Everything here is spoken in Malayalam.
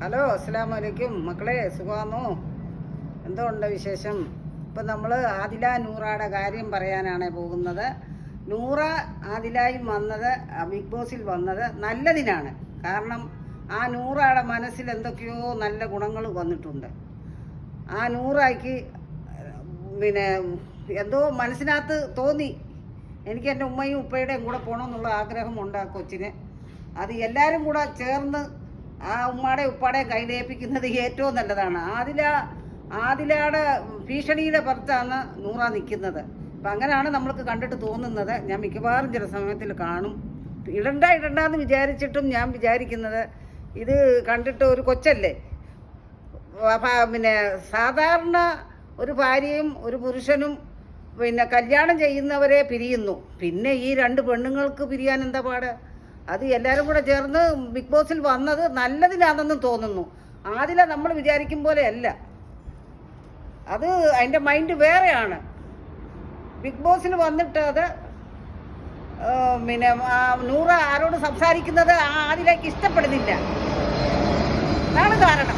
ഹലോ, അസ്സലാമു അലൈക്കും മക്കളെ, സുഖമാണോ? എന്തോ ഉണ്ട് വിശേഷം? ഇപ്പം നമ്മൾ ആദില നൂറയുടെ കാര്യം പറയാനാണ് പോകുന്നത്. നൂറ ആദിലായും വന്നത്, ബിഗ് ബോസിൽ വന്നത് നല്ലതിനാണ്. കാരണം ആ നൂറയുടെ മനസ്സിൽ എന്തൊക്കെയോ നല്ല ഗുണങ്ങൾ വന്നിട്ടുണ്ട്. ആ നൂറായിക്ക് പിന്നെ എന്തോ മനസ്സിനകത്ത് തോന്നി, എനിക്ക് എൻ്റെ ഉമ്മയും ഉപ്പയുടെയും കൂടെ പോകണമെന്നുള്ള ആഗ്രഹമുണ്ട് ആ കൊച്ചിന്. അത് എല്ലാവരും കൂടെ ചേർന്ന് ആ ഉമ്മാടെ ഉപ്പാടെ കൈലേപ്പിക്കുന്നത് ഏറ്റവും നല്ലതാണ്. ആദിലയുടെ ഭീഷണിയുടെ പുറത്താണ് നൂറ നിൽക്കുന്നത്. അപ്പം അങ്ങനെയാണ് നമ്മൾക്ക് കണ്ടിട്ട് തോന്നുന്നത്. ഞാൻ മിക്കവാറും ചില സമയത്തിൽ കാണും. ഇടണ്ടെന്ന് വിചാരിച്ചിട്ടും ഞാൻ വിചാരിക്കുന്നത്, ഇത് കണ്ടിട്ട് ഒരു കൊച്ചല്ലേ, പിന്നെ സാധാരണ ഒരു ഭാര്യയും ഒരു പുരുഷനും പിന്നെ കല്യാണം ചെയ്യുന്നവരെ പിരിയുന്നു, പിന്നെ ഈ രണ്ട് പെണ്ണുങ്ങൾക്ക് പിരിയാൻ എന്താ പാട്? അത് എല്ലാവരും കൂടെ ചേർന്ന് ബിഗ് ബോസിൽ വന്നത് നല്ലതിനാണെന്നും തോന്നുന്നു. ആദില നമ്മൾ വിചാരിക്കും പോലെ അല്ല, അത് അതിൻ്റെ മൈൻഡ് വേറെയാണ്. ബിഗ് ബോസിൽ വന്നിട്ട് അത് പിന്നെ നൂറ ആരോട് സംസാരിക്കുന്നത് ആദിലേക്ക് ഇഷ്ടപ്പെടുന്നില്ല. അതാണ് കാരണം.